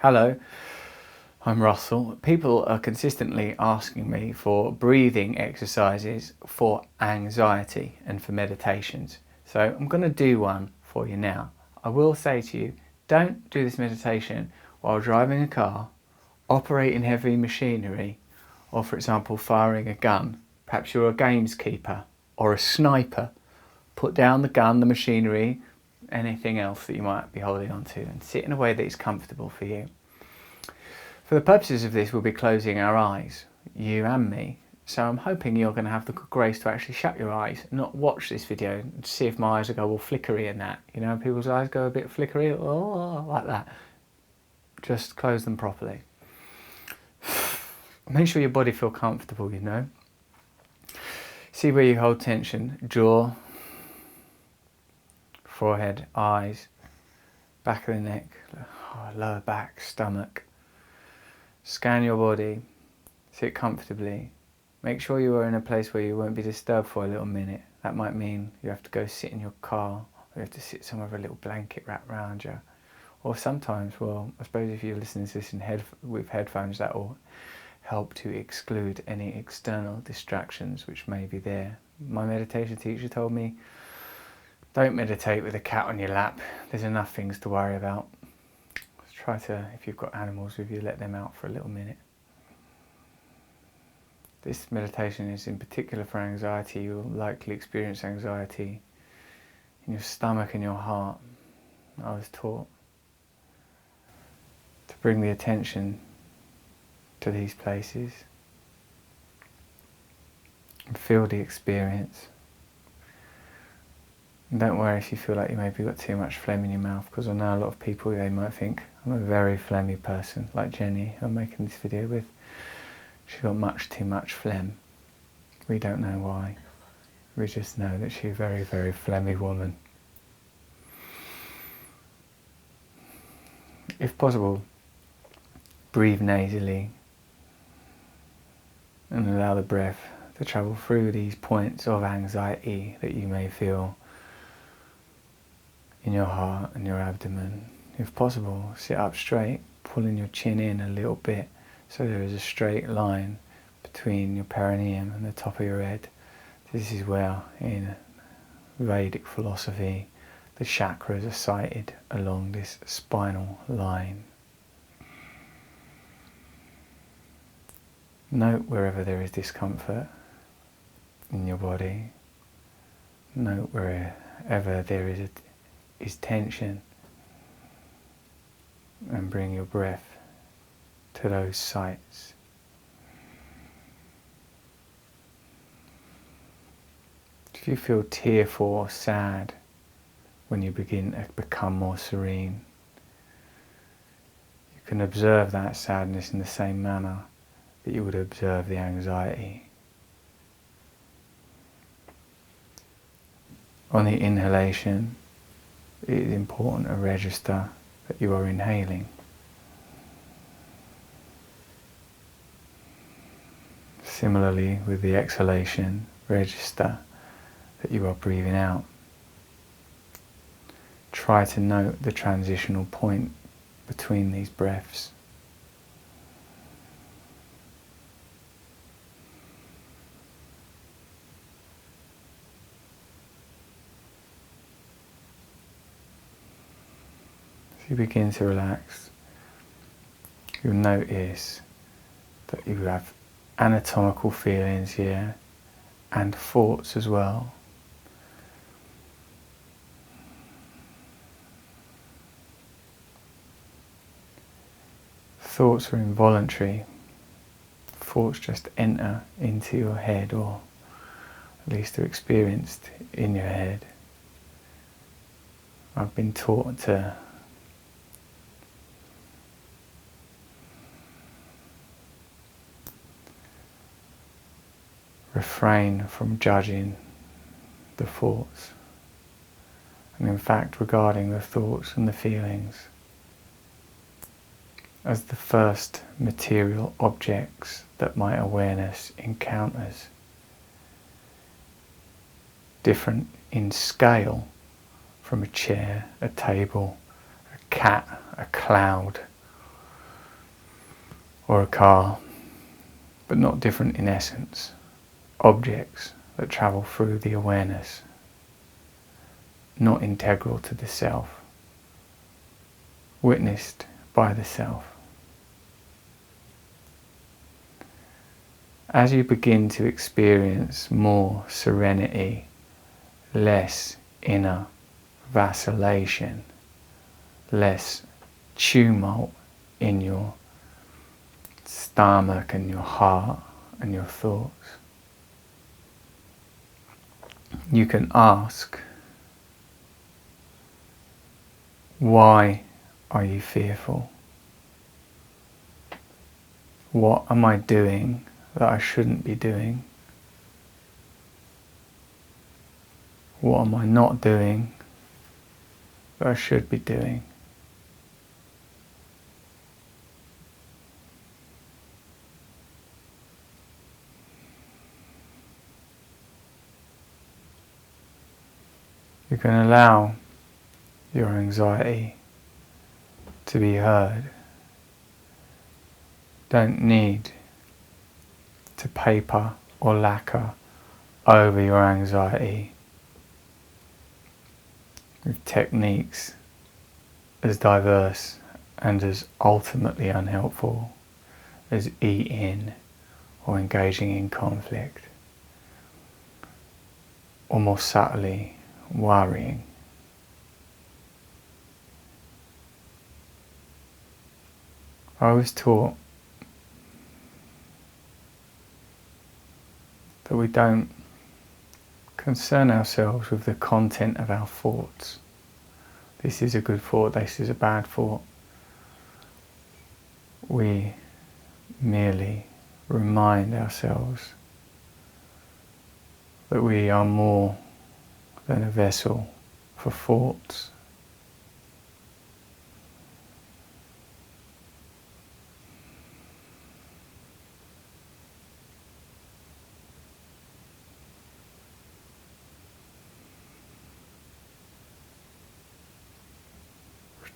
Hello, I'm Russell. People are consistently asking me for breathing exercises for anxiety and for meditations. So I'm going to do one for you now. I will say to you, don't do this meditation while driving a car, operating heavy machinery, or for example firing a gun. Perhaps you're a gameskeeper or a sniper. Put down the gun, the machinery, anything else that you might be holding on to, and sit in a way that is comfortable for you. For the purposes of this, we'll be closing our eyes, you and me. So I'm hoping you're going to have the good grace to actually shut your eyes and not watch this video and see if my eyes will go all flickery and that. You know, people's eyes go a bit flickery, like that. Just close them properly. Make sure your body feels comfortable, you know. See where you hold tension, jaw, forehead, eyes, back of the neck, lower back, stomach. Scan your body, sit comfortably. Make sure you are in a place where you won't be disturbed for a little minute. That might mean you have to go sit in your car, or you have to sit somewhere with a little blanket wrapped around you. Or sometimes, well, I suppose if you're listening to this with headphones, that will help to exclude any external distractions which may be there. My meditation teacher told me, don't meditate with a cat on your lap. There's enough things to worry about. Try to, if you've got animals with you, let them out for a little minute. This meditation is in particular for anxiety. You'll likely experience anxiety in your stomach and your heart. I was taught to bring the attention to these places and feel the experience. And don't worry if you feel like you maybe got too much phlegm in your mouth, because I know a lot of people, they might think I'm a very phlegmy person, like Jenny, who I'm making this video with. She's got much too much phlegm. We don't know why. We just know that she's a very, very phlegmy woman. If possible, breathe nasally and allow the breath to travel through these points of anxiety that you may feel in your heart and your abdomen. If possible, sit up straight, pulling your chin in a little bit so there is a straight line between your perineum and the top of your head. This is where, in Vedic philosophy, the chakras are sited along this spinal line. Note wherever there is discomfort in your body. Note wherever there is tension, and bring your breath to those sites. If you feel tearful or sad when you begin to become more serene, you can observe that sadness in the same manner that you would observe the anxiety. On the inhalation, it is important to register that you are inhaling. Similarly, with the exhalation, register that you are breathing out. Try to note the transitional point between these breaths. As you begin to relax, you'll notice that you have anatomical feelings here and thoughts as well. Thoughts are involuntary. Thoughts just enter into your head, or at least are experienced in your head. I've been taught to refrain from judging the thoughts, and in fact regarding the thoughts and the feelings as the first material objects that my awareness encounters, different in scale from a chair, a table, a cat, a cloud, or a car, but not different in essence. Objects that travel through the awareness, not integral to the self, witnessed by the self. As you begin to experience more serenity, less inner vacillation, less tumult in your stomach and your heart and your thoughts, you can ask, why are you fearful? What am I doing that I shouldn't be doing? What am I not doing that I should be doing? You can allow your anxiety to be heard. Don't need to paper or lacquer over your anxiety with techniques as diverse and as ultimately unhelpful as eating or engaging in conflict, or more subtly, worrying. I was taught that we don't concern ourselves with the content of our thoughts. This is a good thought, this is a bad thought. We merely remind ourselves that we are more than a vessel for thoughts.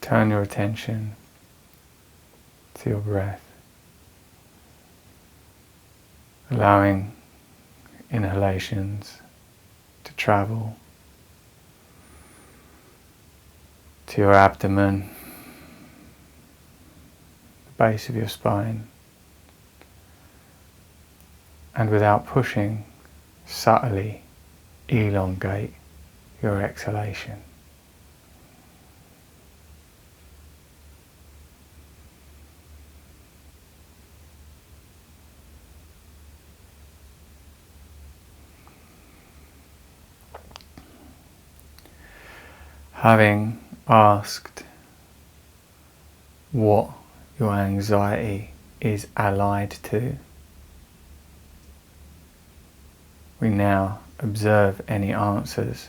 Turn your attention to your breath, allowing inhalations to travel to your abdomen, the base of your spine, and without pushing, subtly elongate your exhalation. Having asked what your anxiety is allied to, we now observe any answers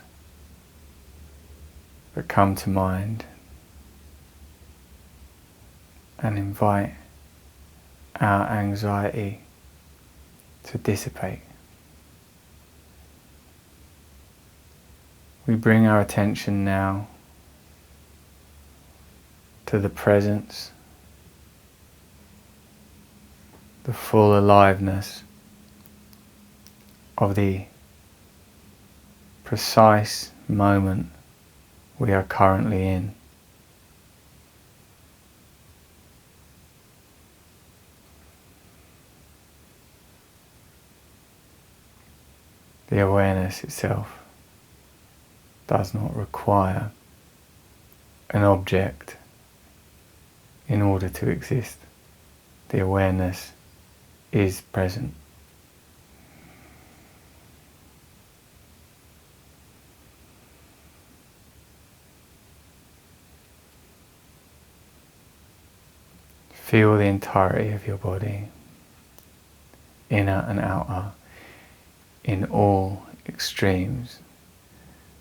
that come to mind and invite our anxiety to dissipate. We bring our attention now to the presence, the full aliveness of the precise moment we are currently in. The awareness itself does not require an object in order to exist. The awareness is present. Feel the entirety of your body, inner and outer, in all extremes.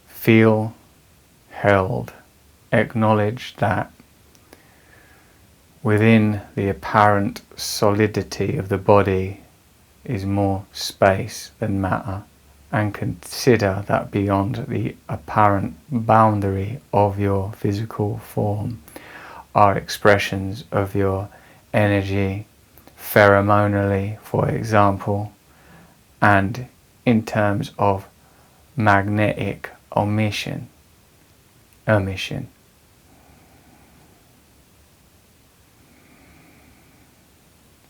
Feel held. Acknowledge that within the apparent solidity of the body is more space than matter, and consider that beyond the apparent boundary of your physical form are expressions of your energy, pheromonally, for example, and in terms of magnetic emission.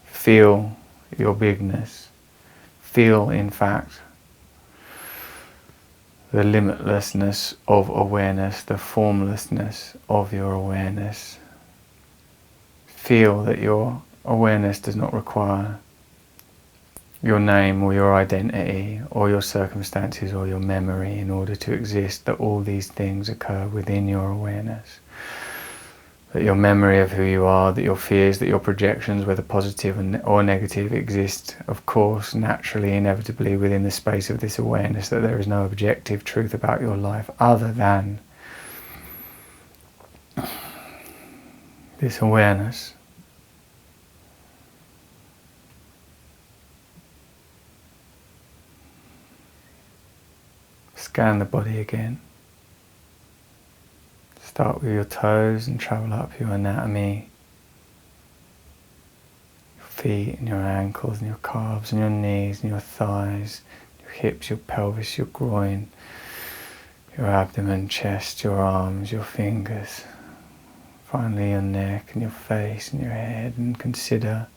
Feel your bigness. Feel, in fact, the limitlessness of awareness, the formlessness of your awareness. Feel that your awareness does not require your name or your identity or your circumstances or your memory in order to exist, that all these things occur within your awareness. That your memory of who you are, that your fears, that your projections, whether positive or negative, exist, of course, naturally, inevitably within the space of this awareness, that there is no objective truth about your life other than this awareness. Scan the body again. Start with your toes and travel up your anatomy, your feet and your ankles and your calves and your knees and your thighs, your hips, your pelvis, your groin, your abdomen, chest, your arms, your fingers, finally your neck and your face and your head, and consider,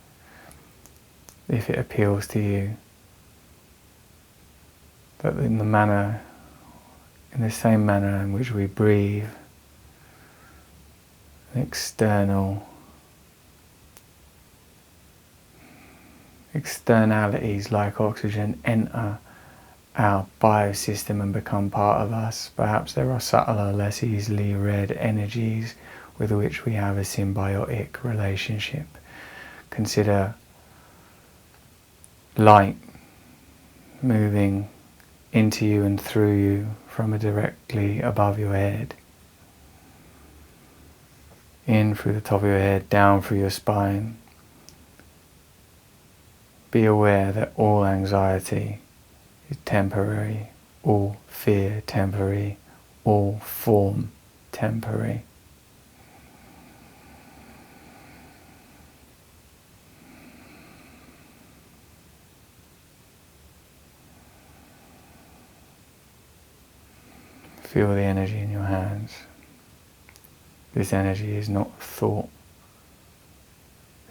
if it appeals to you, that in the same manner in which we breathe, externalities like oxygen enter our biosystem and become part of us. Perhaps there are subtler, less easily read energies with which we have a symbiotic relationship. Consider light moving into you and through you from directly above your head. In through the top of your head, down through your spine. Be aware that all anxiety is temporary, all fear temporary, all form temporary. Feel the energy in your hands. This energy is not thought.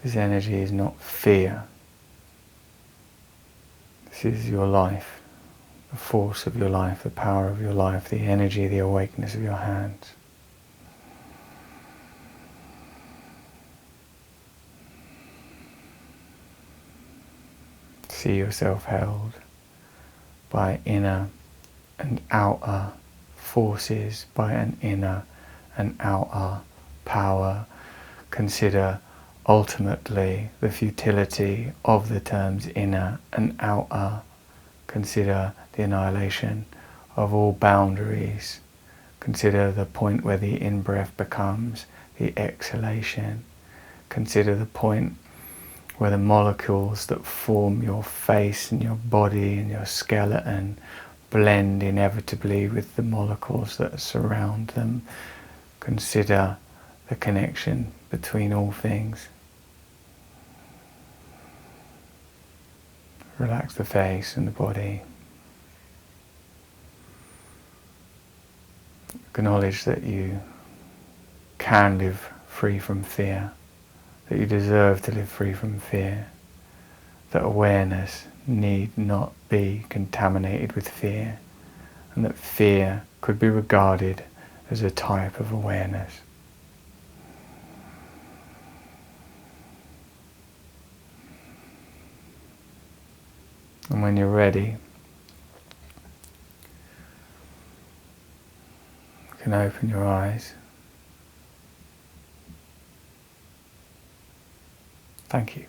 This energy is not fear. This is your life, the force of your life, the power of your life, the energy, the awakeness of your hands. See yourself held by inner and outer forces, by an inner and outer power. Consider ultimately the futility of the terms inner and outer. Consider the annihilation of all boundaries. Consider the point where the in-breath becomes the exhalation. Consider the point where the molecules that form your face and your body and your skeleton blend inevitably with the molecules that surround them. Consider the connection between all things. Relax the face and the body. Acknowledge that you can live free from fear, that you deserve to live free from fear, that awareness need not be contaminated with fear, and that fear could be regarded as a type of awareness. And when you're ready, you can open your eyes. Thank you.